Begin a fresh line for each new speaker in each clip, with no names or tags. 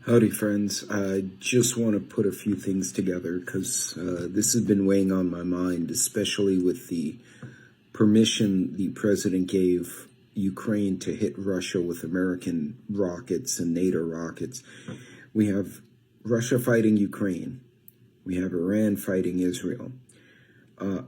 Howdy, friends. I just want to put a few things together because this has been weighing on my mind, especially with the permission the president gave Ukraine to hit Russia with American rockets and NATO rockets. We have Russia fighting Ukraine. We have Iran fighting Israel.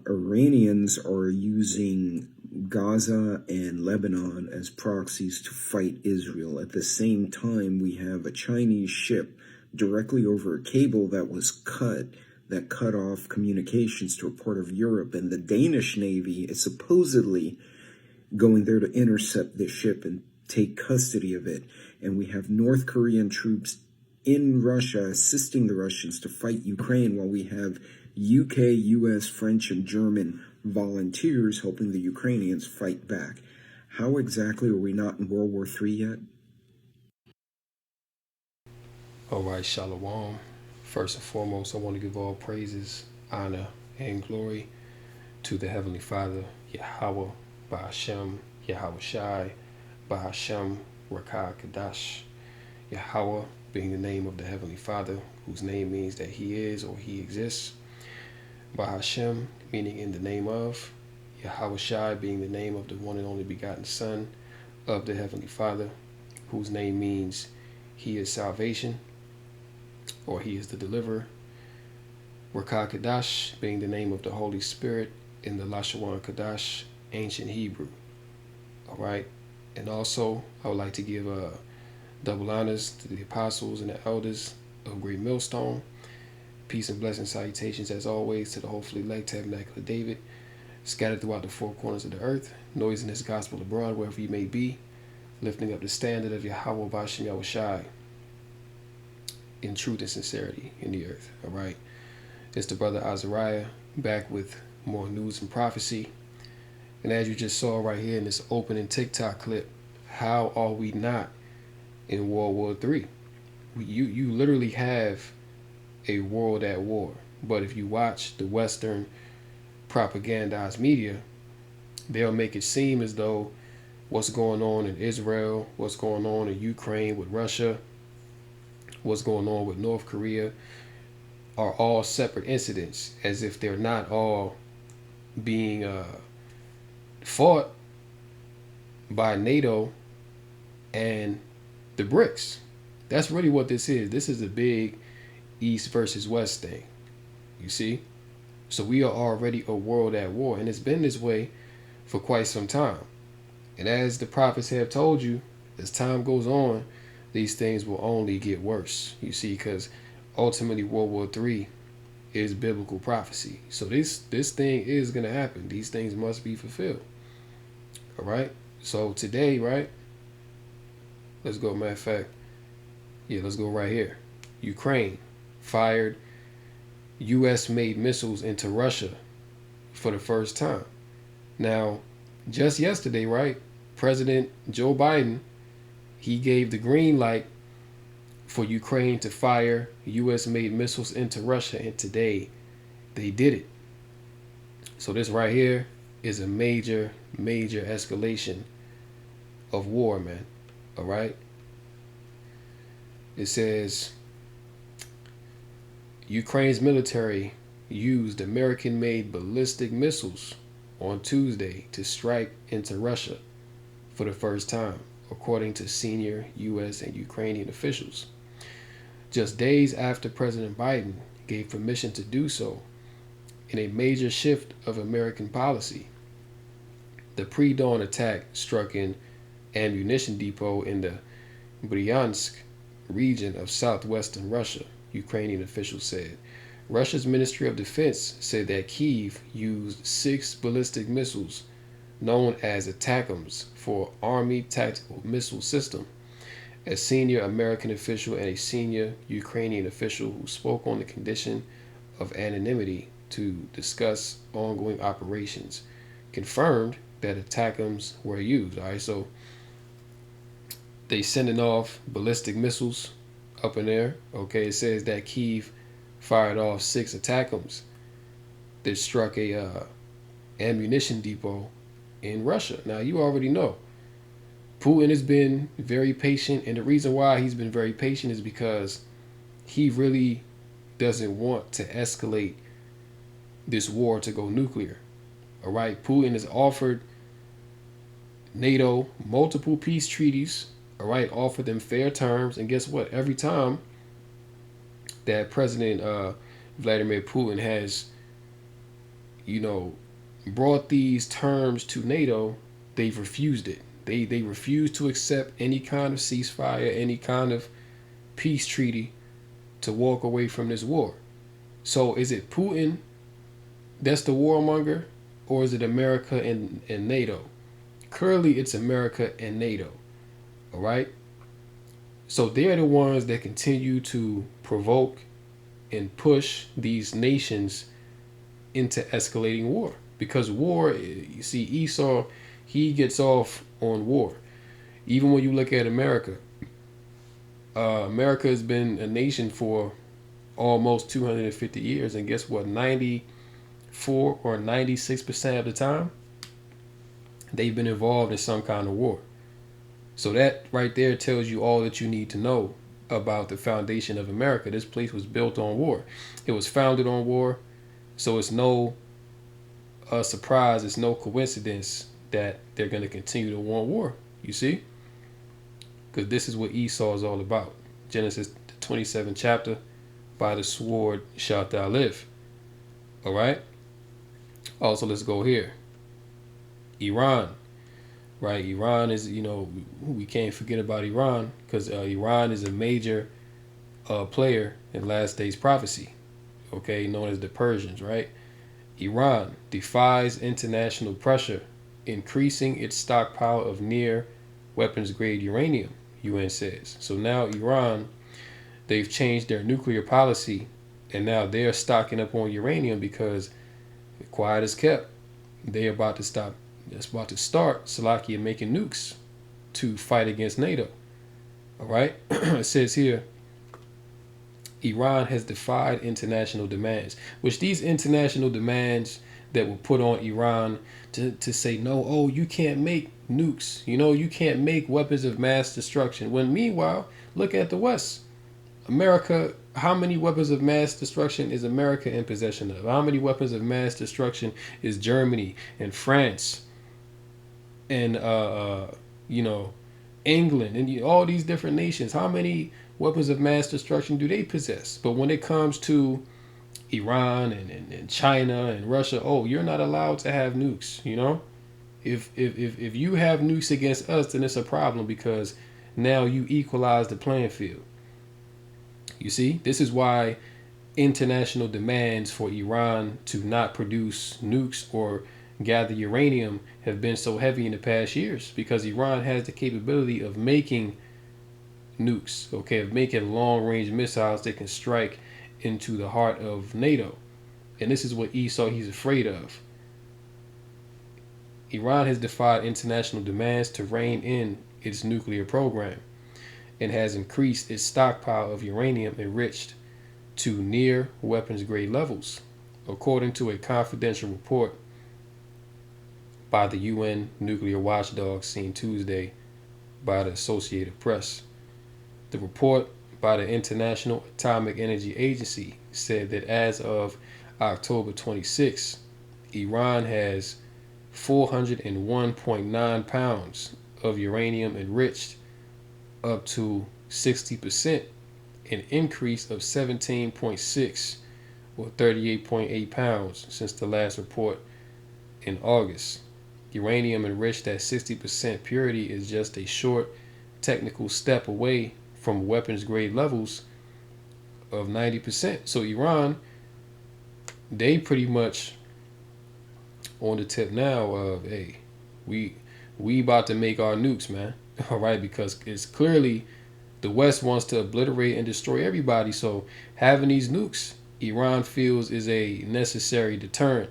Iranians are using Gaza and Lebanon as proxies to fight Israel. At the same time, we have a Chinese ship directly over a cable that was that cut off communications to a part of Europe, and the Danish Navy is supposedly going there to intercept the ship and take custody of it. And we have North Korean troops in Russia assisting the Russians to fight Ukraine, while we have UK, US, French, and German volunteers helping the Ukrainians fight back. How exactly are we not in World War III yet?
All right, Shalom. First and foremost, I want to give all praises, honor, and glory to the Heavenly Father, Yahweh, Ba'ashem, Yahweh Shai, Ba'ashem, Rakah Kadash. Yahweh being the name of the Heavenly Father, whose name means that He is or He exists. Ba'ashem, meaning in the name of. Yahweh Shai being the name of the one and only begotten Son of the Heavenly Father, whose name means He is salvation, or He is the deliverer. Rakah Kadash being the name of the Holy Spirit in the Lashawan Kadash, ancient Hebrew. All right. And also, I would like to give double honors to the apostles and the elders of Great Millstone. Peace and blessing salutations, as always, to the hopefully elect tabernacle of David, scattered throughout the four corners of the earth, noising His gospel abroad wherever you may be, lifting up the standard of Yahweh Bashem Yahweh Shai in truth and sincerity in the earth. All right. It's the brother Azariah back with more news and prophecy. And as you just saw right here in this opening TikTok clip, how are we not in World War III? You literally have a world at war. But if you watch the Western propagandized media, they'll make it seem as though what's going on in Israel, what's going on in Ukraine with Russia, what's going on with North Korea are all separate incidents, as if they're not all being fought by NATO and the BRICS. That's really what this is. This is a big East versus West thing, you see? So we are already a world at war, and it's been this way for quite some time. And as the prophets have told you, as time goes on, these things will only get worse, you see, because ultimately World War III is biblical prophecy. So this thing is going to happen. These things must be fulfilled. All right? So today, right? Let's go, matter of fact. Yeah, let's go right here. Ukraine fired U.S.-made missiles into Russia for the first time. Now, just yesterday, right, President Joe Biden, he gave the green light for Ukraine to fire U.S.-made missiles into Russia, and today they did it. So this right here is a major, major escalation of war, man. All right? It says Ukraine's military used American-made ballistic missiles on Tuesday to strike into Russia for the first time, according to senior U.S. and Ukrainian officials. Just days after President Biden gave permission to do so, in a major shift of American policy, the pre-dawn attack struck an ammunition depot in the Bryansk region of southwestern Russia, Ukrainian officials said. Russia's Ministry of Defense said that Kyiv used 6 ballistic missiles known as ATACMS for Army Tactical Missile System. A senior American official and a senior Ukrainian official who spoke on the condition of anonymity to discuss ongoing operations confirmed that ATACMS were used. All right, so they sending off ballistic missiles up in there. Okay, it says that Kyiv fired off 6 ATACMS that struck a ammunition depot in Russia. Now, you already know Putin has been very patient, and the reason why he's been very patient is because he really doesn't want to escalate this war to go nuclear. All right, Putin has offered NATO multiple peace treaties. All right, offered them fair terms, and guess what? Every time that President Vladimir Putin has, you know, brought these terms to NATO, they've refused it. They refuse to accept any kind of ceasefire, any kind of peace treaty to walk away from this war. So is it Putin that's the warmonger, or is it America and NATO? Clearly, it's America and NATO. All right. So they're the ones that continue to provoke and push these nations into escalating war. Because war, you see, Esau, he gets off on war. Even when you look at America, America has been a nation for almost 250 years. And guess what? 94 or 96% of the time, they've been involved in some kind of war. So that right there tells you all that you need to know about the foundation of America. This place was built on war. It was founded on war. So it's no surprise, it's no coincidence that they're going to continue to want war. You see? Because this is what Esau is all about. Genesis 27th chapter, by the sword shalt thou live. All right? Also, let's go here. Iran. Right? Iran is, we can't forget about Iran because Iran is a major player in last days prophecy. Okay? Known as the Persians, right? Iran defies international pressure, increasing its stockpile of near weapons grade uranium, UN says. So now Iran, they've changed their nuclear policy, and now they're stocking up on uranium because quiet as kept. They're about to start Slovakia making nukes to fight against NATO. All right. It says here, Iran has defied international demands, which these international demands that were put on Iran to say, no, oh, you can't make nukes. You can't make weapons of mass destruction. When meanwhile, look at the West. America, how many weapons of mass destruction is America in possession of? How many weapons of mass destruction is Germany and France and, England and all these different nations? How many weapons of mass destruction do they possess? But when it comes to Iran and China and Russia, oh, you're not allowed to have nukes. If you have nukes against us, then it's a problem because now you equalize the playing field. You see, this is why international demands for Iran to not produce nukes or gather uranium have been so heavy in the past years, because Iran has the capability of making nukes, okay, of making long-range missiles that can strike into the heart of NATO. And this is what Esau, he's afraid of. Iran has defied international demands to rein in its nuclear program and has increased its stockpile of uranium enriched to near weapons grade levels, according to a confidential report by the UN nuclear watchdog seen Tuesday by the Associated Press. The report by the International Atomic Energy Agency said that as of October 26, Iran has 401.9 pounds of uranium enriched up to 60%, an increase of 17.6 or 38.8 pounds since the last report in August. Uranium enriched at 60% purity is just a short technical step away from weapons grade levels of 90%. So Iran, they pretty much on the tip now of, hey, we about to make our nukes, man. All right, because it's clearly the West wants to obliterate and destroy everybody. So having these nukes, Iran feels is a necessary deterrent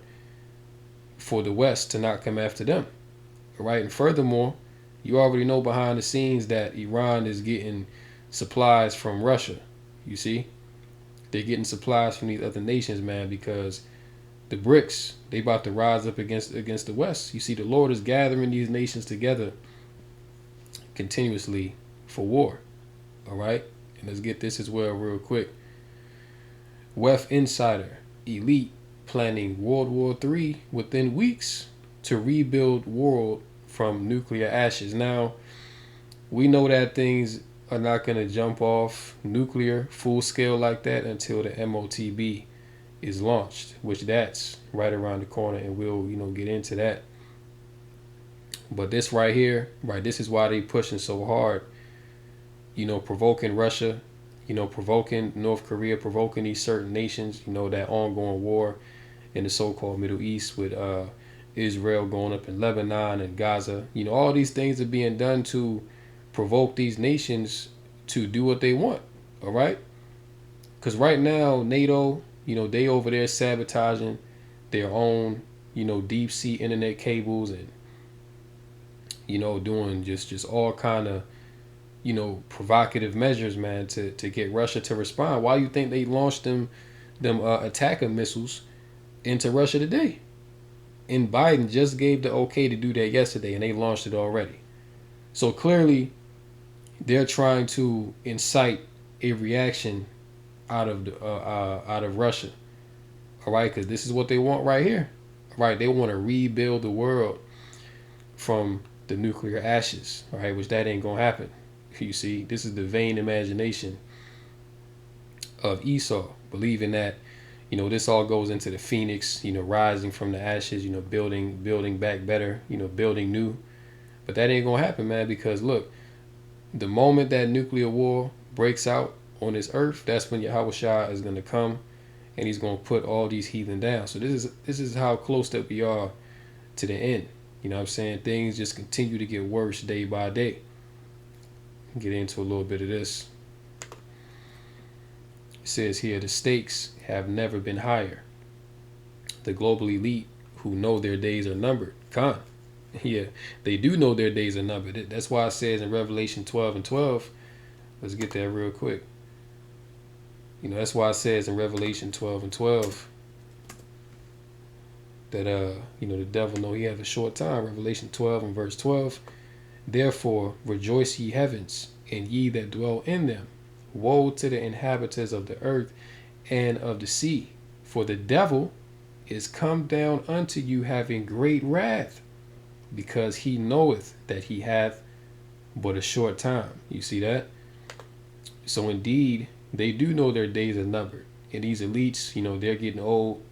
for the West to not come after them. All right, and furthermore, you already know behind the scenes that Iran is getting supplies from Russia. You see, they're getting supplies from these other nations, man, because the BRICS, they about to rise up against the West. You see, the Lord is gathering these nations together continuously for war. All right, and let's get this as well real quick. WEF Insider, elite planning World War III within weeks to rebuild world from nuclear ashes. Now, we know that things are not going to jump off nuclear full scale like that until the MOTB is launched, which that's right around the corner, and we'll get into that. But this right here, right, this is why they pushing so hard, provoking Russia, provoking North Korea, provoking these certain nations, that ongoing war in the so-called Middle East with Israel going up in Lebanon and Gaza. All these things are being done to provoke these nations to do what they want. All right, because right now NATO, they over there sabotaging their own, deep sea internet cables and doing just all kind of provocative measures, man, to get Russia to respond. Why you think they launched them attacker missiles into Russia today? And Biden just gave the okay to do that yesterday, and they launched it already. So clearly, they're trying to incite a reaction out of Russia. All right, because this is what they want right here. All right, they want to rebuild the world from the nuclear ashes. All right, which that ain't gonna happen. You see, this is the vain imagination of Esau, believing that this all goes into the phoenix, rising from the ashes, building back better, building new. But that ain't gonna happen, man, because look, the moment that nuclear war breaks out on this earth, that's when Yahweh Shah is gonna come and he's gonna put all these heathen down. So this is how close that we are to the end. You know what I'm saying? Things just continue to get worse day by day. Get into a little bit of this. It says here, the stakes have never been higher. The global elite who know their days are numbered. Khan. Yeah, they do know their days are numbered. That's why it says in Revelation 12:12, let's get that real quick. That's why it says in Revelation 12:12 that the devil know he has a short time. Revelation 12 and verse 12. Therefore rejoice ye heavens, and ye that dwell in them. Woe to the inhabitants of the earth and of the sea, for the devil is come down unto you having great wrath, because he knoweth that he hath but a short time. You see that? So indeed, they do know their days are numbered. And these elites, they're getting old.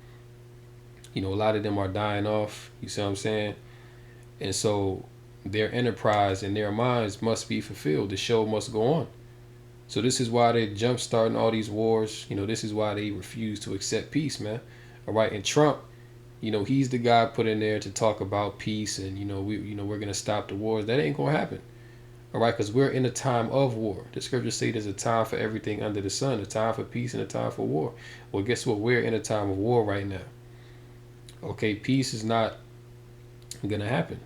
A lot of them are dying off. You see what I'm saying? And so their enterprise and their minds must be fulfilled. The show must go on. So this is why they're jump starting all these wars. This is why they refuse to accept peace, man. All right. And Trump, he's the guy put in there to talk about peace and, we're going to stop the wars. That ain't going to happen. All right. Because we're in a time of war. The scriptures say there's a time for everything under the sun, a time for peace and a time for war. Well, guess what? We're in a time of war right now. Okay. Peace is not going to happen.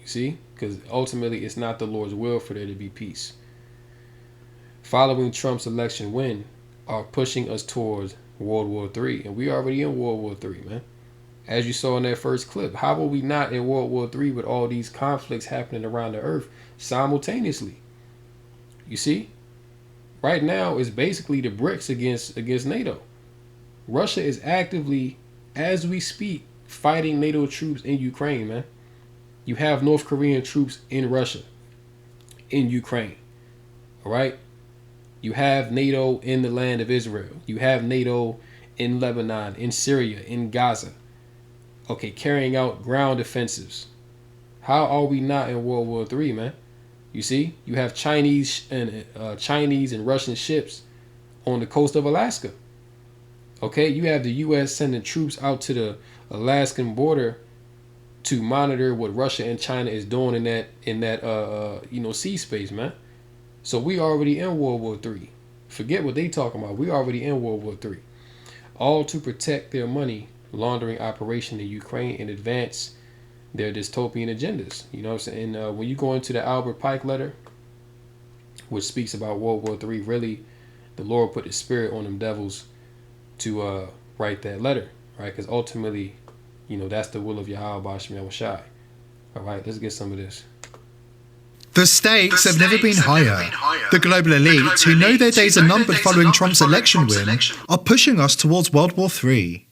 You see? Because ultimately it's not the Lord's will for there to be peace. Following Trump's election win are pushing us towards World War III. And we already in World War III, man. As you saw in that first clip, how are we not in World War III with all these conflicts happening around the earth simultaneously? You see? Right now, it's basically the BRICS against NATO. Russia is actively, as we speak, fighting NATO troops in Ukraine, man. You have North Korean troops in Russia, in Ukraine. All right? You have NATO in the land of Israel. You have NATO in Lebanon, in Syria, in Gaza. Okay, carrying out ground offensives. How are we not in World War III, man? You see, you have Chinese and Russian ships on the coast of Alaska. Okay, you have the U.S. sending troops out to the Alaskan border to monitor what Russia and China is doing in that sea space, man. So we already in World War III. Forget what they talking about. We already in World War III. All to protect their money laundering operation in Ukraine and advance their dystopian agendas. You know what I'm saying? And when you go into the Albert Pike letter, which speaks about World War III, really, the Lord put His Spirit on them devils to write that letter, right? Because ultimately, that's the will of Yahweh B'Shem Yahushai. All right, let's get some of this.
The stakes have never been higher. The global elite, who know their days are numbered following Trump's election win, are pushing us towards World War III,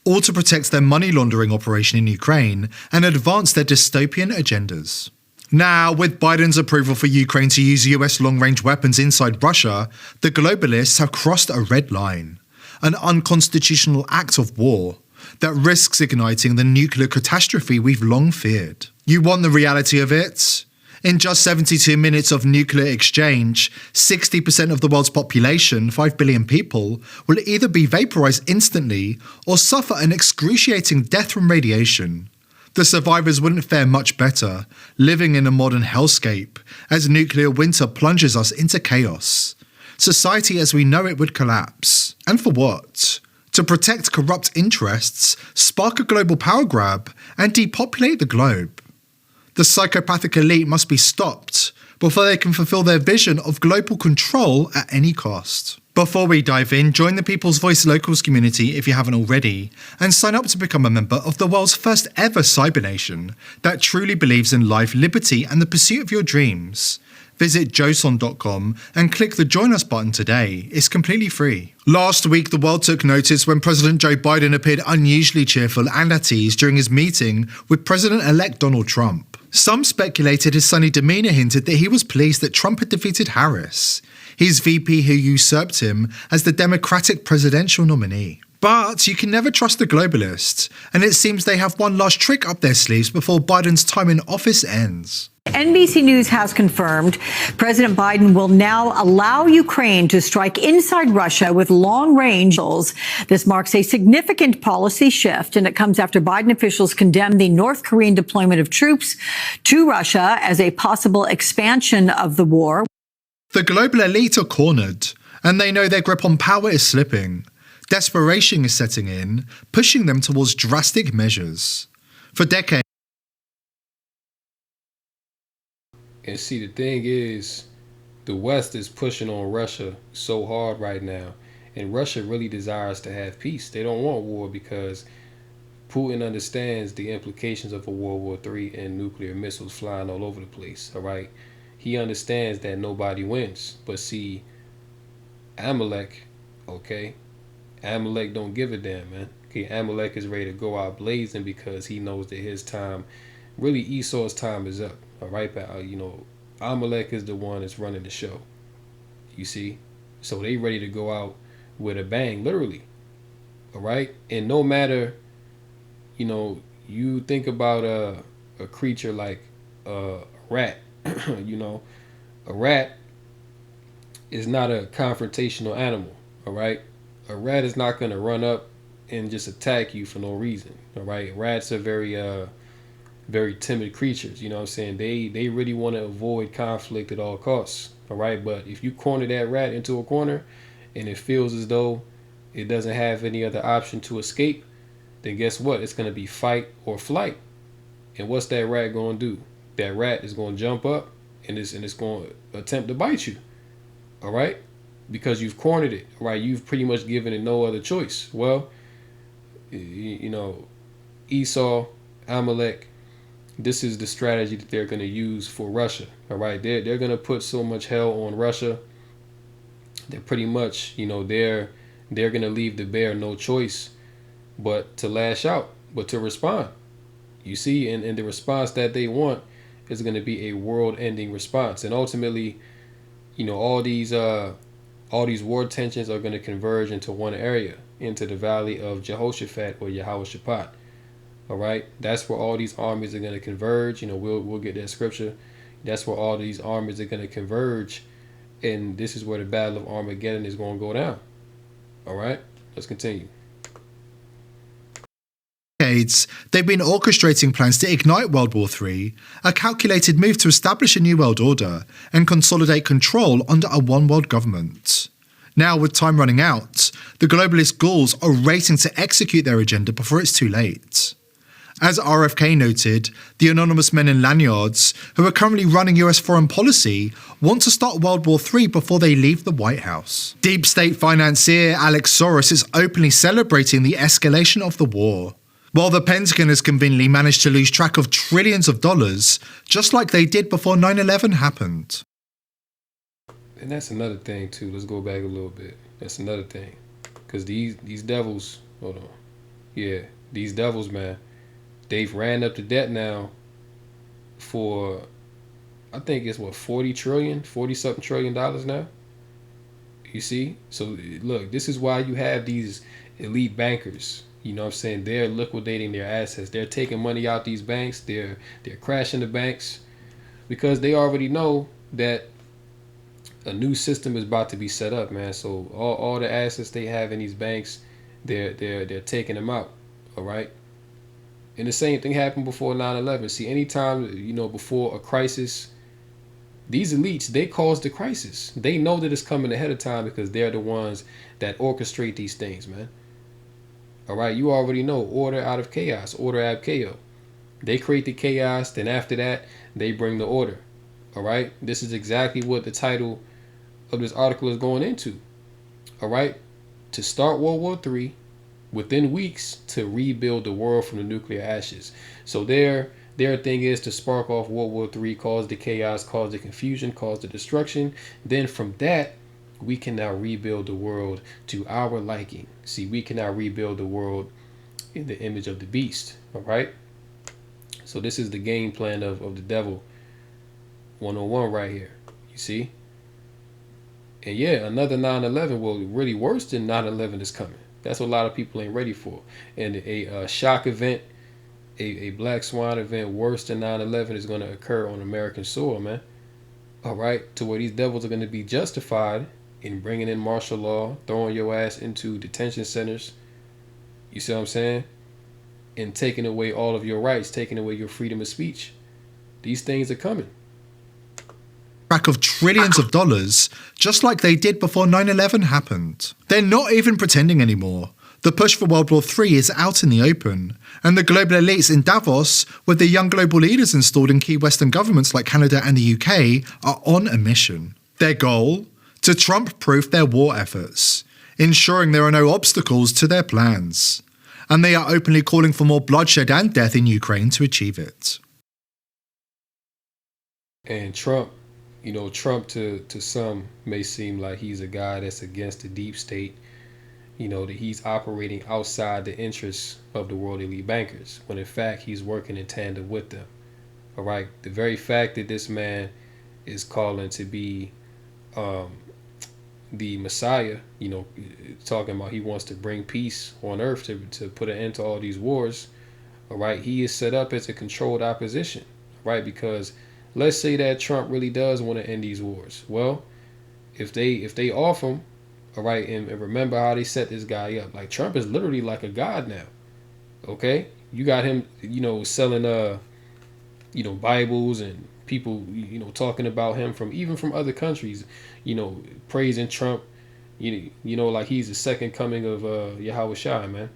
all to protect their money laundering operation in Ukraine and advance their dystopian agendas. Now, with Biden's approval for Ukraine to use US long-range weapons inside Russia, the globalists have crossed a red line, an unconstitutional act of war that risks igniting the nuclear catastrophe we've long feared. You want the reality of it? In just 72 minutes of nuclear exchange, 60% of the world's population, 5 billion people, will either be vaporized instantly or suffer an excruciating death from radiation. The survivors wouldn't fare much better, living in a modern hellscape, as nuclear winter plunges us into chaos. Society as we know it would collapse. And for what? To protect corrupt interests, spark a global power grab, and depopulate the globe. The psychopathic elite must be stopped before they can fulfill their vision of global control at any cost. Before we dive in, join the People's Voice Locals community if you haven't already, and sign up to become a member of the world's first ever cyber nation that truly believes in life, liberty, and the pursuit of your dreams. Visit joson.com and click the Join Us button today. It's completely free. Last week, the world took notice when President Joe Biden appeared unusually cheerful and at ease during his meeting with President-elect Donald Trump. Some speculated his sunny demeanour hinted that he was pleased that Trump had defeated Harris, his VP who usurped him as the Democratic presidential nominee. But you can never trust the globalists, and it seems they have one last trick up their sleeves before Biden's time in office ends.
NBC News has confirmed President Biden will now allow Ukraine to strike inside Russia with long-range missiles. This marks a significant policy shift, and it comes after Biden officials condemned the North Korean deployment of troops to Russia as a possible expansion of the war.
The global elite are cornered, and they know their grip on power is slipping. Desperation is setting in, pushing them towards drastic measures. For decades,
And see, the thing is, the West is pushing on Russia so hard right now. And Russia really desires to have peace. They don't want war because Putin understands the implications of a World War III and nuclear missiles flying all over the place, all right? He understands that nobody wins. But see, Amalek, okay? Amalek don't give a damn, man. Okay, Amalek is ready to go out blazing because he knows that his time, really Esau's time is up. All right, but Amalek is the one that's running the show. You see, so they ready to go out with a bang, literally. All right, and no matter, you think about a creature like a rat. A rat is not a confrontational animal. All right, a rat is not gonna run up and just attack you for no reason. All right, rats are very timid creatures, you know what I'm saying? They really want to avoid conflict at all costs, all right? But if you corner that rat into a corner and it feels as though it doesn't have any other option to escape, then guess what? It's going to be fight or flight. And what's that rat going to do? That rat is going to jump up and it's going to attempt to bite you, all right? Because you've cornered it, right? You've pretty much given it no other choice. Well, Esau, Amalek, this is the strategy that they're going to use for Russia. All right, they're going to put so much hell on Russia that pretty much, they're going to leave the bear no choice but to lash out, but to respond. You see, and the response that they want is going to be a world-ending response, and ultimately, all these war tensions are going to converge into one area, into the valley of Jehoshaphat or Yehoshaphat. All right, that's where all these armies are going to converge. We'll get that scripture. That's where all these armies are going to converge, and this is where the Battle of Armageddon is going to go down. All right, let's continue.
They've been orchestrating plans to ignite World War III, a calculated move to establish a new world order and consolidate control under a one-world government. Now, with time running out, the globalist ghouls are racing to execute their agenda before it's too late. As RFK noted, the anonymous men in lanyards, who are currently running US foreign policy, want to start World War III before they leave the White House. Deep state financier Alex Soros is openly celebrating the escalation of the war. while the Pentagon has conveniently managed to lose track of trillions of dollars, just like they did before 9/11 happened.
And that's another thing too. Let's go back a little bit. That's another thing, because these devils. Hold on. Yeah, these devils, man. They've ran up the debt now for, I think it's what, 40 something trillion dollars now. You see? So look, this is why you have these elite bankers. You know what I'm saying? They're liquidating their assets. They're taking money out these banks. They're crashing the banks because they already know that a new system is about to be set up, man. So all the assets they have in these banks, they're taking them out. All right. And the same thing happened before 9/11. See, anytime, before a crisis, these elites, they cause the crisis. They know that it's coming ahead of time because they're the ones that orchestrate these things, man. All right, you already know, order out of chaos, order ab chaos. They create the chaos, then after that, they bring the order. All right, this is exactly what the title of this article is going into. All right, to start World War III within weeks to rebuild the world from the nuclear ashes. So their thing is to spark off World War III, cause the chaos, cause the confusion, cause the destruction. Then from that, we can now rebuild the world to our liking. See, we can now rebuild the world in the image of the beast. All right. So this is the game plan of the devil 101 right here. You see? And yeah, another 9/11, well, really worse than 9/11 is coming. That's what a lot of people ain't ready for. And a shock event, a black swan event worse than 9/11 is going to occur on American soil, man. All right, to where these devils are going to be justified in bringing in martial law, throwing your ass into detention centers. You see what I'm saying? And taking away all of your rights, taking away your freedom of speech. These things are coming.
Track of trillions of dollars, just like they did before 9/11 happened. They're not even pretending anymore. The push for World War III is out in the open, and the global elites in Davos, with the young global leaders installed in key Western governments like Canada and the UK, are on a mission. Their goal? To Trump-proof their war efforts, ensuring there are no obstacles to their plans. And they are openly calling for more bloodshed and death in Ukraine to achieve it.
And Trump, Trump to some may seem like he's a guy that's against the deep state, that he's operating outside the interests of the world elite bankers, when in fact he's working in tandem with them. All right, the very fact that this man is calling to be the Messiah, talking about he wants to bring peace on earth to put an end to all these wars. All right, he is set up as a controlled opposition, right? Because let's say that Trump really does want to end these wars. Well, if they off him, all right, and remember how they set this guy up. Like, Trump is literally like a god now. Okay, you got him, selling Bibles, and people, talking about him from other countries, praising Trump, like he's the second coming of Yahweh Shai, man.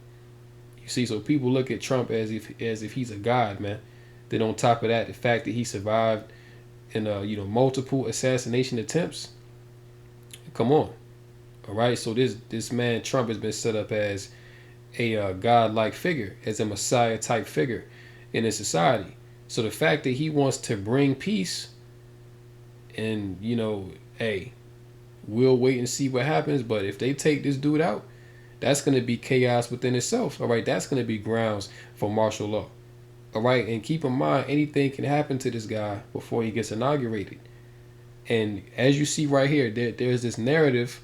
You see, so people look at Trump as if he's a god, man. Then on top of that, the fact that he survived in multiple assassination attempts. Come on, all right. So this man Trump has been set up as a god-like figure, as a Messiah type figure in his society. So the fact that he wants to bring peace, and hey, we'll wait and see what happens. But if they take this dude out, that's going to be chaos within itself. All right, that's going to be grounds for martial law. All right, and keep in mind, anything can happen to this guy before he gets inaugurated. And as you see right here, there's this narrative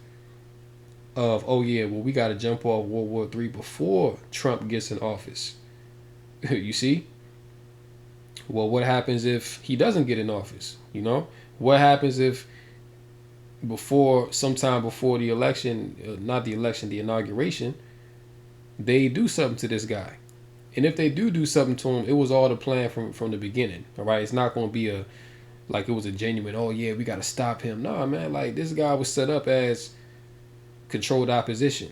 of, oh yeah, well, we got to jump off World War III before Trump gets in office. You see? Well, what happens if he doesn't get in office? What happens if sometime before the election, not the election, the inauguration, they do something to this guy? And if they do something to him, it was all the plan from the beginning. All right, it's not going to be like it was a genuine, oh yeah, we got to stop him. No, man, like this guy was set up as controlled opposition.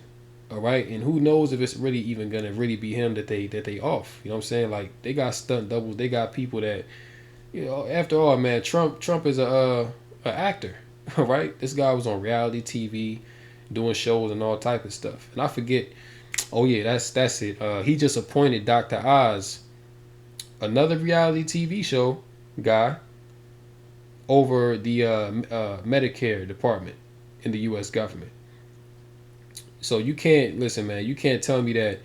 All right, and who knows if it's really even gonna really be him that they off. You know what I'm saying? Like, they got stunt doubles, they got people that, after all, man, Trump is a actor. All right, this guy was on reality TV, doing shows and all type of stuff. And I forget Oh yeah, that's it. He just appointed Dr. Oz, another reality TV show guy, over the Medicare department in the U.S. government. So you can't listen, man. You can't tell me that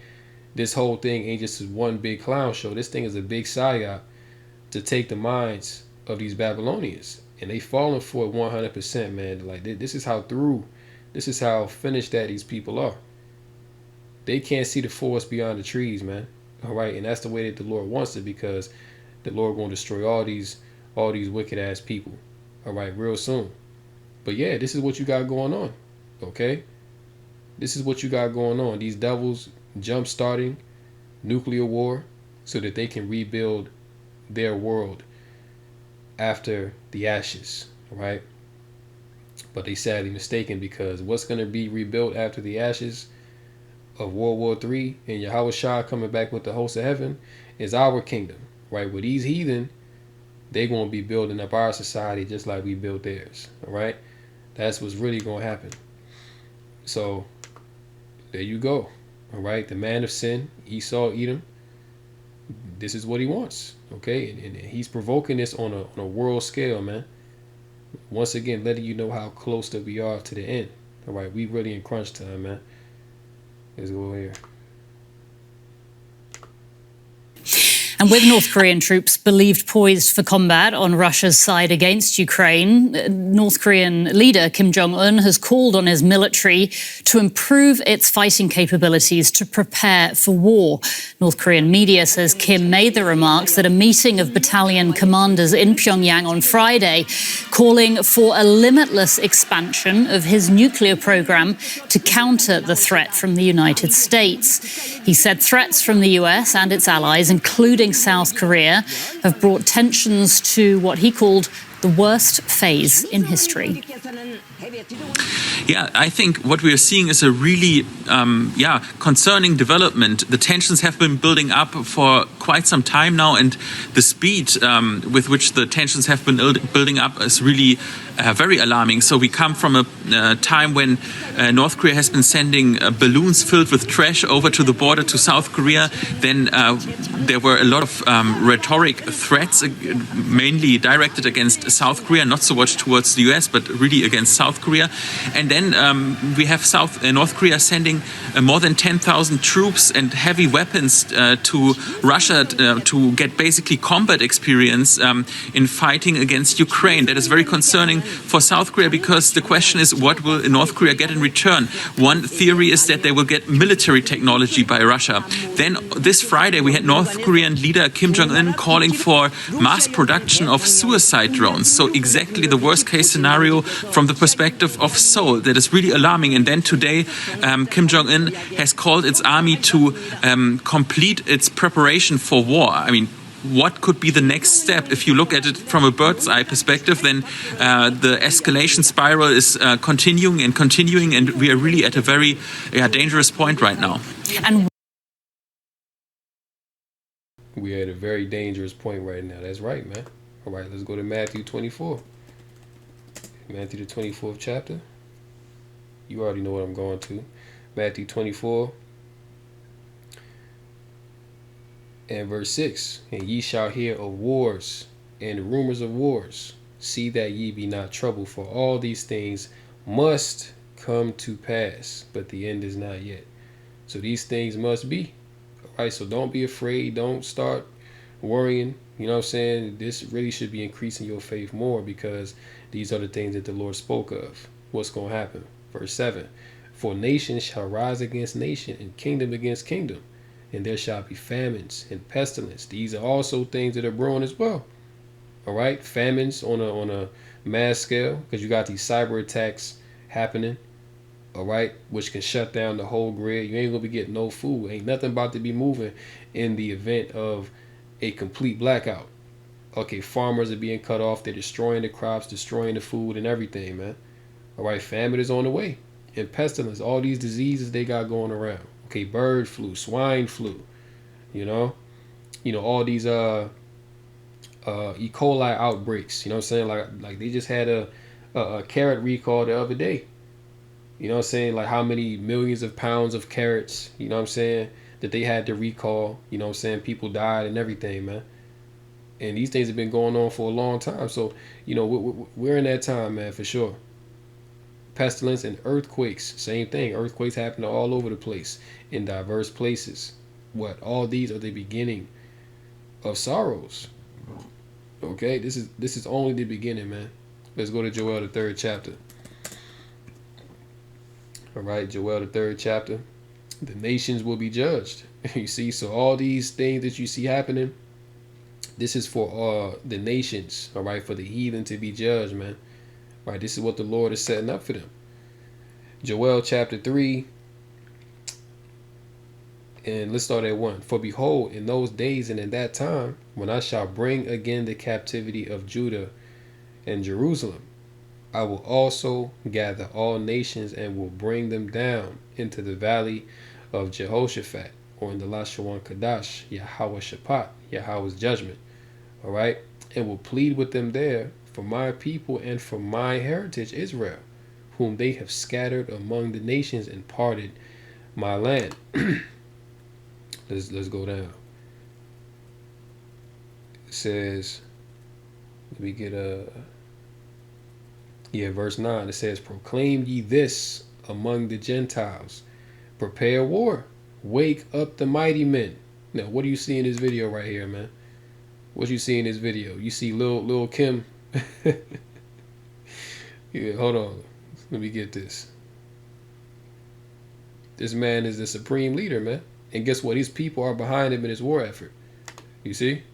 this whole thing ain't just one big clown show. This thing is a big psyop to take the minds of these Babylonians, and they falling for it 100%, man. Like this is how through, this is how finished that these people are. They can't see the forest beyond the trees, man. All right, and that's the way that the Lord wants it, because the Lord going to destroy all these wicked ass people. All right, real soon. But yeah, this is what you got going on. Okay, this is what you got going on. These devils jump starting nuclear war so that they can rebuild their world after the ashes, right? But they sadly mistaken, because what's going to be rebuilt after the ashes of World War III and Yahweh Shah coming back with the host of heaven is our kingdom, right? With these heathen, they're going to be building up our society just like we built theirs, all right? That's what's really going to happen. So there you go, all right? The man of sin, Esau, Edom, this is what he wants, okay? And he's provoking this on a world scale, man. Once again, letting you know how close that we are to the end, all right? We really in crunch time, man. Let's go here.
And with North Korean troops believed poised for combat on Russia's side against Ukraine, North Korean leader Kim Jong-un has called on his military to improve its fighting capabilities to prepare for war. North Korean media says Kim made the remarks at a meeting of battalion commanders in Pyongyang on Friday, calling for a limitless expansion of his nuclear program to counter the threat from the United States. He said threats from the US and its allies, including South Korea, have brought tensions to what he called the worst phase in history.
Yeah, I think what we are seeing is a really concerning development. The tensions have been building up for quite some time now, and the speed with which the tensions have been building up is really very alarming. So we come from a time when North Korea has been sending balloons filled with trash over to the border to South Korea. Then there were a lot of rhetoric threats, mainly directed against South Korea, not so much towards the US, but really against South Korea. And then we have North Korea sending more than 10,000 troops and heavy weapons to Russia to get basically combat experience in fighting against Ukraine. That is very concerning for South Korea, because the question is, what will North Korea get in return? One theory is that they will get military technology by Russia. Then this Friday we had North Korean leader Kim Jong-un calling for mass production of suicide drones. So exactly the worst case scenario from the perspective of Seoul. That is really alarming. And then today Kim Jong-un has called its army to complete its preparation for war. I mean, what could be the next step? If you look at it from a bird's eye perspective, then the escalation spiral is continuing, and we are really at a very dangerous point right now.
And
we're at a very dangerous point right now. That's right, man. All right, let's go to Matthew 24. Matthew the 24th chapter. You already know what I'm going to. Matthew 24 and verse 6. And ye shall hear of wars and rumors of wars. See that ye be not troubled, for all these things must come to pass, but the end is not yet. So these things must be. All right, so don't be afraid. Don't start worrying. You know what I'm saying? This really should be increasing your faith more, because these are the things that the Lord spoke of. What's going to happen? Verse 7. For nation shall rise against nation, and kingdom against kingdom. And there shall be famines and pestilence. These are also things that are brewing as well. All right, famines on a mass scale, because you got these cyber attacks happening. All right, which can shut down the whole grid. You ain't gonna be getting no food. Ain't nothing about to be moving in the event of a complete blackout. Okay, farmers are being cut off. They're destroying the crops, destroying the food and everything, man. All right, famine is on the way. And pestilence, all these diseases they got going around. Okay, bird flu, swine flu, you know, all these E. coli outbreaks. You know what I'm saying? Like they just had a carrot recall the other day. You know what I'm saying? Like how many millions of pounds of carrots, you know what I'm saying, that they had to recall. You know what I'm saying? People died and everything, man. And these things have been going on for a long time. So, you know, we're in that time, man, for sure. Pestilence and earthquakes, same thing. Earthquakes happen all over the place in diverse places. What? All these are the beginning of sorrows. Okay, this is only the beginning, man. Let's go to Joel the 3rd chapter. All right, Joel the 3rd chapter. The nations will be judged. You see, so all these things that you see happening, this is for the nations. All right, for the heathen to be judged, man. All right, this is what the Lord is setting up for them. Joel chapter 3. And let's start at 1. For behold, in those days and in that time, when I shall bring again the captivity of Judah and Jerusalem, I will also gather all nations and will bring them down into the valley of Jehoshaphat, or in the Lashawan Kadash, Yahweh Shaphat, Yahweh's judgment. All right, and will plead with them there for my people and for my heritage Israel, whom they have scattered among the nations and parted my land. Let's go down. It says, let me get verse 9. It says, proclaim ye this among the Gentiles. Prepare war. Wake up the mighty men. Now, what do you see in this video right here, man? What you see in this video? You see Lil Kim. Yeah, hold on. Let me get this. This man is the supreme leader, man. And guess what? His people are behind him in his war effort. You see?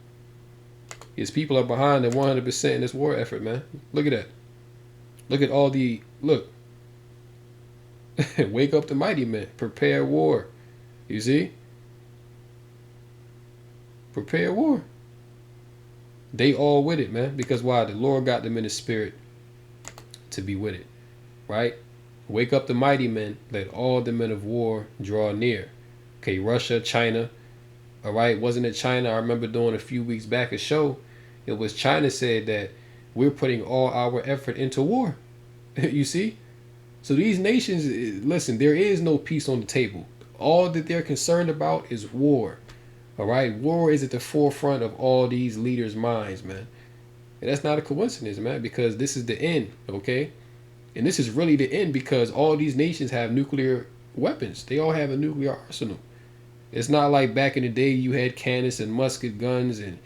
His people are behind him 100% in this war effort, man. Look at that. Look at all the... Look. Wake up the mighty men. Prepare war. You see? Prepare war. They all with it, man. Because why? The Lord got them in his spirit to be with it. Right? Wake up the mighty men. Let all the men of war draw near. Okay, Russia, China. All right, wasn't it China? I remember doing a few weeks back a show. It was China said that we're putting all our effort into war. You see? So these nations, listen, there is no peace on the table. All that they're concerned about is war. All right, war is at the forefront of all these leaders' minds, man. And that's not a coincidence, man, because this is the end, okay? And this is really the end because all these nations have nuclear weapons. They all have a nuclear arsenal. It's not like back in the day you had cannons and musket guns and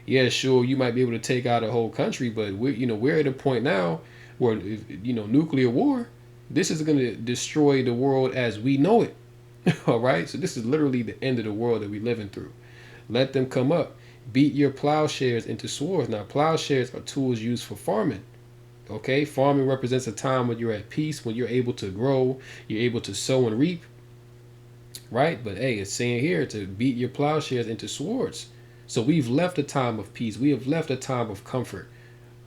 yeah, sure, you might be able to take out a whole country, but we're at a point now where nuclear war, this is going to destroy the world as we know it. All right? So this is literally the end of the world that we're living through. Let them come up. Beat your plowshares into swords. Now, plowshares are tools used for farming. Okay? Farming represents a time when you're at peace, when you're able to grow, you're able to sow and reap. Right? But hey, it's saying here to beat your plowshares into swords. So we've left a time of peace. We have left a time of comfort.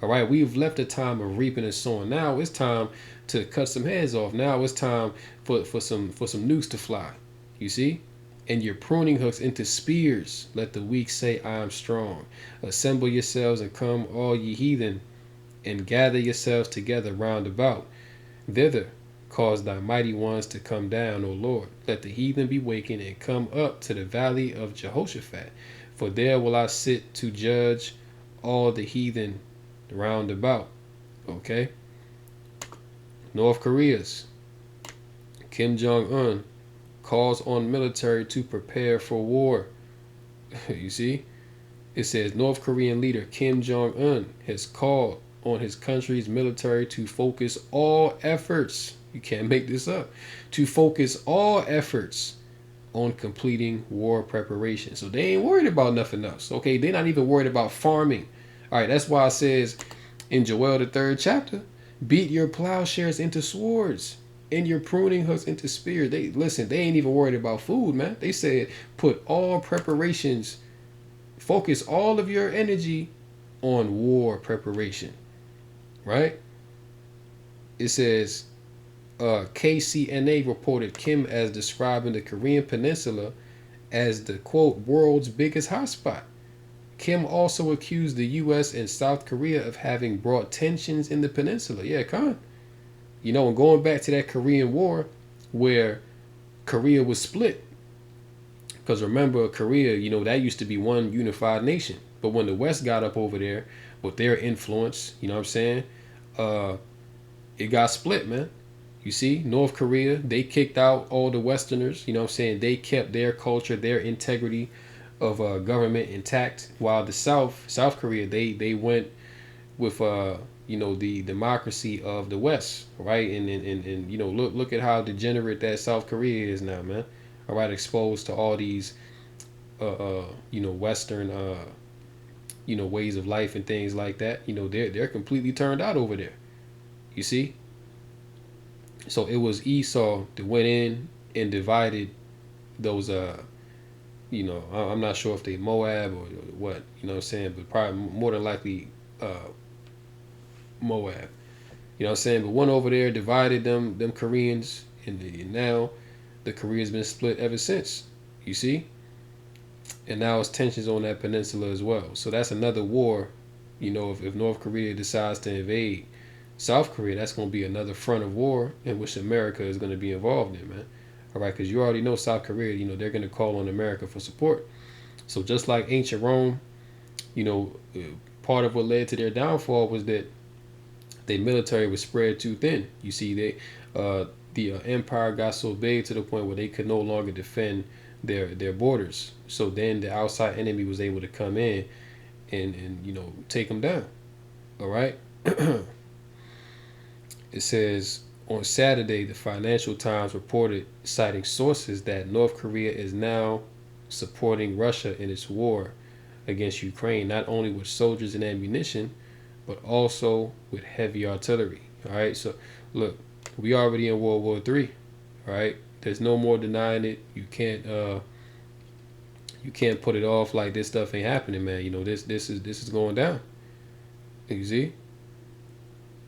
All right, we've left a time of reaping and sowing. Now it's time to cut some heads off. Now it's time for some nukes to fly. You see? And your pruning hooks into spears. Let the weak say, I am strong. Assemble yourselves and come, all ye heathen, and gather yourselves together round about. Thither cause thy mighty ones to come down, O Lord. Let the heathen be wakened and come up to the valley of Jehoshaphat. For there will I sit to judge all the heathen round about. Okay? North Korea's Kim Jong-un calls on military to prepare for war. You see? It says North Korean leader Kim Jong-un has called on his country's military to focus all efforts. You can't make this up. To focus all efforts on completing war preparation. So they ain't worried about nothing else. Okay, they're not even worried about farming. All right, that's why it says in Joel the 3rd chapter, beat your plowshares into swords and your pruning hooks into spears. They ain't even worried about food, man. They said put all preparations, focus all of your energy on war preparation. Right? It says KCNA reported Kim as describing the Korean Peninsula as the, quote, world's biggest hotspot. Kim also accused the U.S. and South Korea of having brought tensions in the peninsula. Yeah, Khan. You know, and going back to that Korean War, where Korea was split, because remember, Korea, you know, that used to be one unified nation. But when the West got up over there with their influence, you know what I'm saying? It got split, man. You see, North Korea, they kicked out all the Westerners, you know what I'm saying? They kept their culture, their integrity of government intact, while the South Korea, they went with you know, the democracy of the West, right? And you know, look at how degenerate that South Korea is now, man. All right, exposed to all these you know, Western you know, ways of life and things like that. You know, they're completely turned out over there. You see? So it was Esau that went in and divided those you know, I'm not sure if they Moab or what, you know what I'm saying, but probably more than likely Moab. You know what I'm saying? But went over there, divided them Koreans, and now the Korea's been split ever since. You see? And now it's tensions on that peninsula as well. So that's another war. You know, if North Korea decides to invade South Korea, that's going to be another front of war in which America is going to be involved in, man. All right, because you already know South Korea, you know, they're going to call on America for support. So just like ancient Rome, you know, part of what led to their downfall was that their military was spread too thin. You see, the empire got so big to the point where they could no longer defend their borders. So then the outside enemy was able to come in and you know, take them down. All right. It says on Saturday, the Financial Times reported, citing sources, that North Korea is now supporting Russia in its war against Ukraine, not only with soldiers and ammunition, but also with heavy artillery. All right. So look, we already in World War III. All right. There's no more denying it. You can't put it off like this stuff ain't happening, man. You know, this is going down. You see?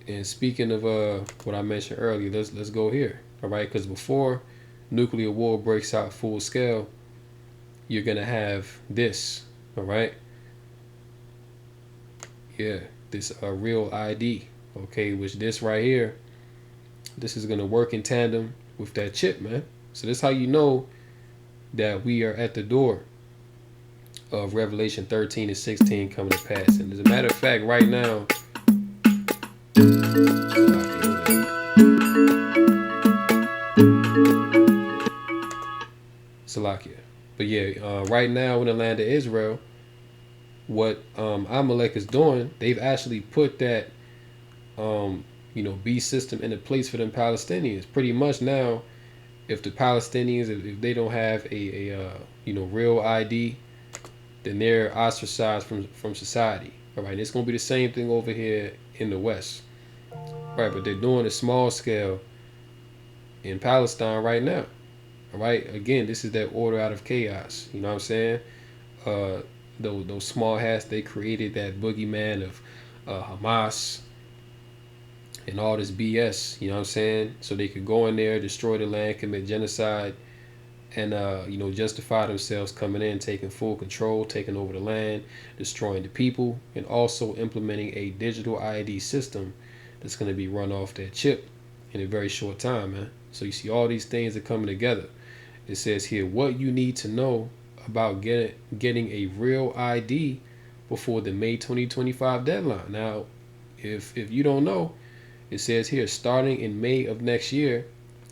And speaking of what I mentioned earlier, let's go here. All right, because before nuclear war breaks out full scale, you're gonna have this. All right. Yeah, this real ID. Okay, which this right here, this is gonna work in tandem with that chip, man. So this is how you know that we are at the door of Revelation 13 and 16 coming to pass. And as a matter of fact, right now, Salakia. But yeah, right now in the land of Israel, what Amalek is doing, they've actually put that you know, beast system into place for them Palestinians. Pretty much now, if the Palestinians, if they don't have a you know, real ID, then they're ostracized from society. All right, and it's gonna be the same thing over here in the West. Right, but they're doing a small scale in Palestine right now. All right, again, this is that order out of chaos. You know what I'm saying? Those small hats, they created that boogeyman of Hamas and all this BS. You know what I'm saying? So they could go in there, destroy the land, commit genocide, and you know, justify themselves coming in, taking full control, taking over the land, destroying the people, and also implementing a digital ID system that's going to be run off that chip in a very short time, man. So you see all these things are coming together. It says here what you need to know about getting a real ID before the May 2025 deadline. Now, if you don't know, it says here, starting in May of next year,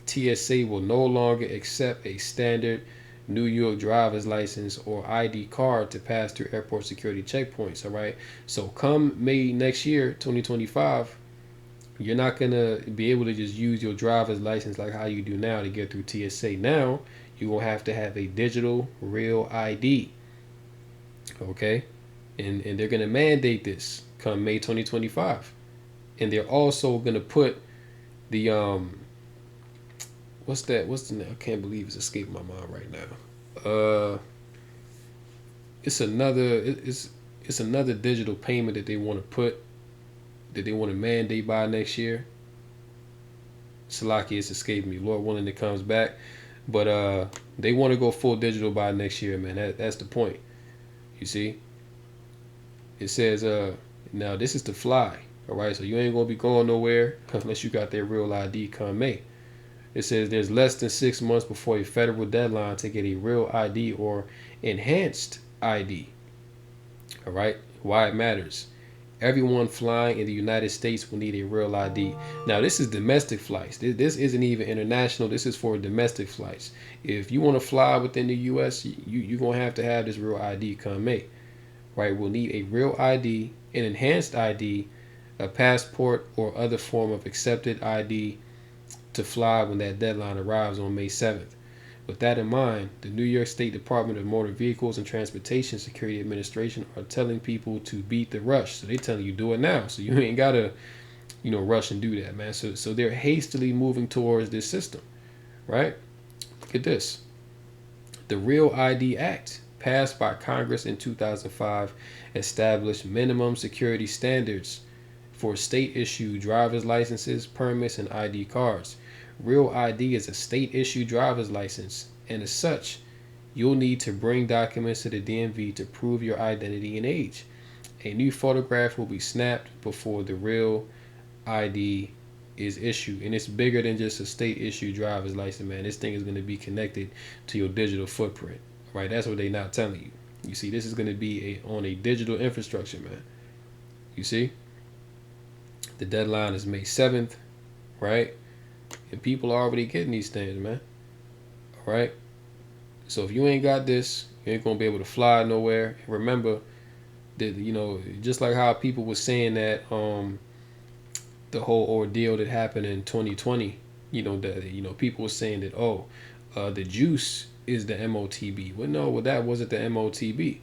TSA will no longer accept a standard New York driver's license or ID card to pass through airport security checkpoints. All right. So come May next year, 2025, you're not going to be able to just use your driver's license like how you do now to get through TSA. Now, you will have to have a digital real ID. Okay. And they're going to mandate this come May 2025. And they're also going to put the, what's the name? I can't believe it's escaping my mind right now. It's another digital payment that they want to put, that they want to mandate by next year. Salaki, it's escaped me. Lord willing, it comes back. But they want to go full digital by next year, man. That's the point. You see? It says, now this is to fly. All right, so you ain't gonna be going nowhere unless you got that real ID come May. It says there's less than 6 months before a federal deadline to get a real ID or enhanced ID. All right, why it matters. Everyone flying in the United States will need a real ID. Now, this is domestic flights. This isn't even international. This is for domestic flights. If you want to fly within the U.S., you're going to have this real ID come May. Right? We'll need a real ID, an enhanced ID, a passport, or other form of accepted ID to fly when that deadline arrives on May 7th. With that in mind, the New York State Department of Motor Vehicles and Transportation Security Administration are telling people to beat the rush. So they're telling you do it now. So you ain't gotta, rush and do that, man. So they're hastily moving towards this system, right? Look at this. The Real ID Act, passed by Congress in 2005, established minimum security standards for state-issued driver's licenses, permits, and ID cards. Real ID is a state-issued driver's license, and as such, you'll need to bring documents to the DMV to prove your identity and age. A new photograph will be snapped before the real ID is issued, and it's bigger than just a state-issued driver's license, man. This thing is going to be connected to your digital footprint, right? That's what they're not telling you. You see, this is going to be on a digital infrastructure, man. You see? The deadline is May 7th, right? And people are already getting these things, man. All right? So if you ain't got this, you ain't going to be able to fly nowhere. And remember that, just like how people were saying that the whole ordeal that happened in 2020, people were saying that, the juice is the MOTB. Well, that wasn't the MOTB.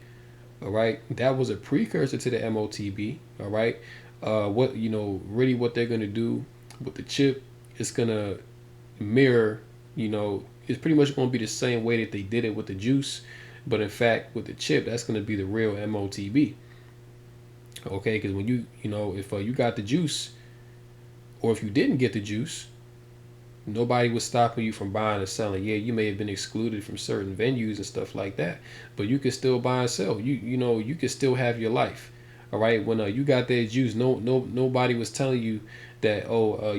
All right? That was a precursor to the MOTB. All right? Really what they're going to do with the chip, it's going to mirror, it's pretty much going to be the same way that they did it with the juice. But in fact, with the chip, that's going to be the real MOTB. Okay, because when if you got the juice, or if you didn't get the juice, nobody was stopping you from buying and selling. Yeah, you may have been excluded from certain venues and stuff like that, but you can still buy and sell. You can still have your life. All right, when you got that juice, nobody was telling you that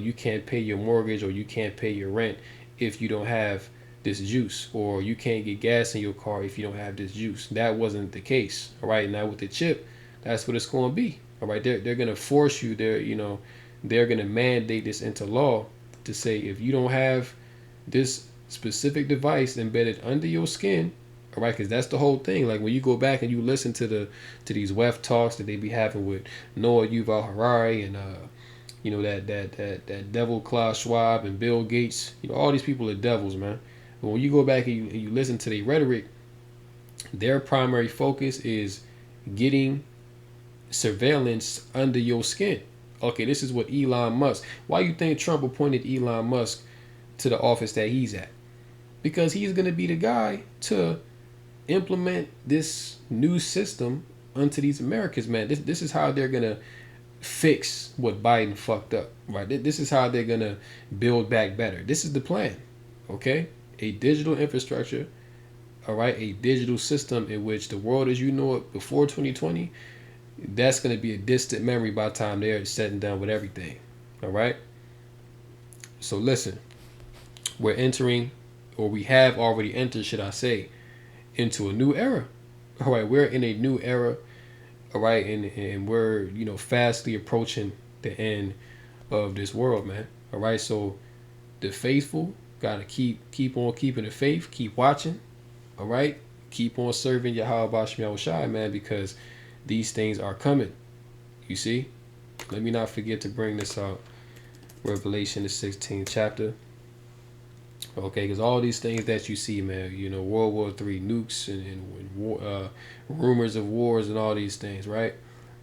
you can't pay your mortgage or you can't pay your rent if you don't have this juice, or you can't get gas in your car if you don't have this juice. That wasn't the case. All right, now with the chip, that's what it's going to be. All right, they're going to force you. They're going to mandate this into law to say if you don't have this specific device embedded under your skin. All right, because that's the whole thing. Like when you go back and you listen to these WEF talks that they be having with Noah Yuval Harari and that devil Klaus Schwab and Bill Gates. All these people are devils, man. But when you go back and you listen to their rhetoric, their primary focus is getting surveillance under your skin. Okay, this is what Elon Musk. Why you think Trump appointed Elon Musk to the office that he's at? Because he's going to be the guy to implement this new system onto these Americans, man. This is how they're going to fix what Biden fucked up, right? This is how they're going to build back better. This is the plan, okay? A digital infrastructure, all right? A digital system in which the world as you know it before 2020, that's going to be a distant memory by the time they're setting down with everything, all right? So listen, we're entering, or we have already entered, should I say, into a new era. All right, we're in a new era. All right, and we're fastly approaching the end of this world, man. All right, so the faithful gotta keep on keeping the faith, keep watching. All right, keep on serving Yahweh Basham Yahushai, man, because these things are coming. You see, let me not forget to bring this out. Revelation the 16th chapter. Okay, because all these things that you see, man, World War III, nukes, and war, rumors of wars and all these things, right?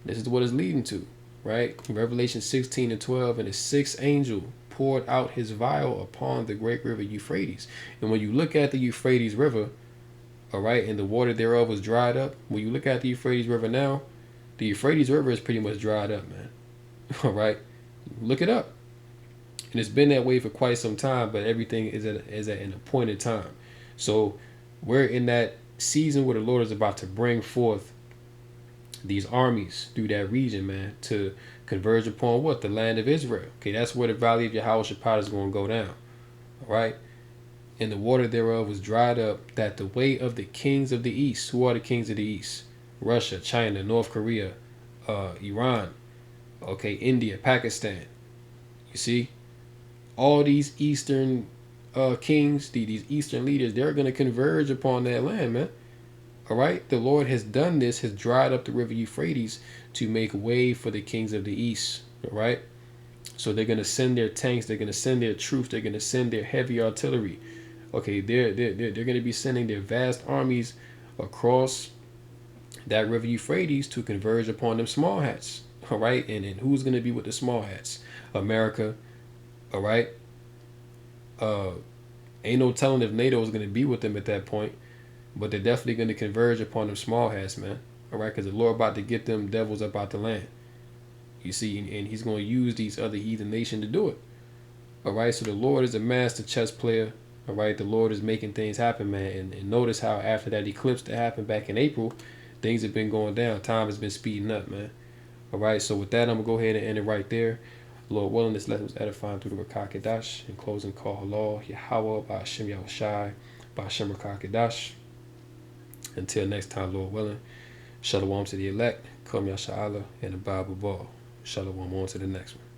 This is what it's leading to, right? Revelation 16 and 12, and the sixth angel poured out his vial upon the great river Euphrates. And when you look at the Euphrates River, all right, and the water thereof was dried up. When you look at the Euphrates River now, the Euphrates River is pretty much dried up, man. All right, look it up. And it's been that way for quite some time, but everything is at an appointed time. So we're in that season where the Lord is about to bring forth these armies through that region, man, to converge upon what? The land of Israel. Okay, that's where the valley of Jehoshaphat is going to go down. All right? And the water thereof was dried up, that the way of the kings of the east. Who are the kings of the east? Russia, China, North Korea, Iran, okay, India, Pakistan. You see? All these eastern kings, these eastern leaders, they're going to converge upon that land, man. All right? The Lord has done this, has dried up the river Euphrates to make way for the kings of the east. All right? So they're going to send their tanks, they're going to send their troops, they're going to send their heavy artillery. Okay, they're going to be sending their vast armies across that river Euphrates to converge upon them small hats. All right? And who's going to be with the small hats? America. All right? Ain't no telling if NATO is going to be with them at that point. But they're definitely going to converge upon them small hats, man. All right? Because the Lord about to get them devils up out the land. You see? And he's going to use these other heathen nations to do it. All right? So the Lord is a master chess player. All right? The Lord is making things happen, man. And notice how after that eclipse that happened back in April, things have been going down. Time has been speeding up, man. All right? So with that, I'm going to go ahead and end it right there. Lord willing, this lesson was edifying through the Rakah Kedash. In closing, call Halal, Yahweh, Ba'ashem Yahushai, Ba'ashem Rakah Kedash. Until next time, Lord willing, Shalom to the elect, Kum Yasha'Allah, and the Bible Ball. Shalom on to the next one.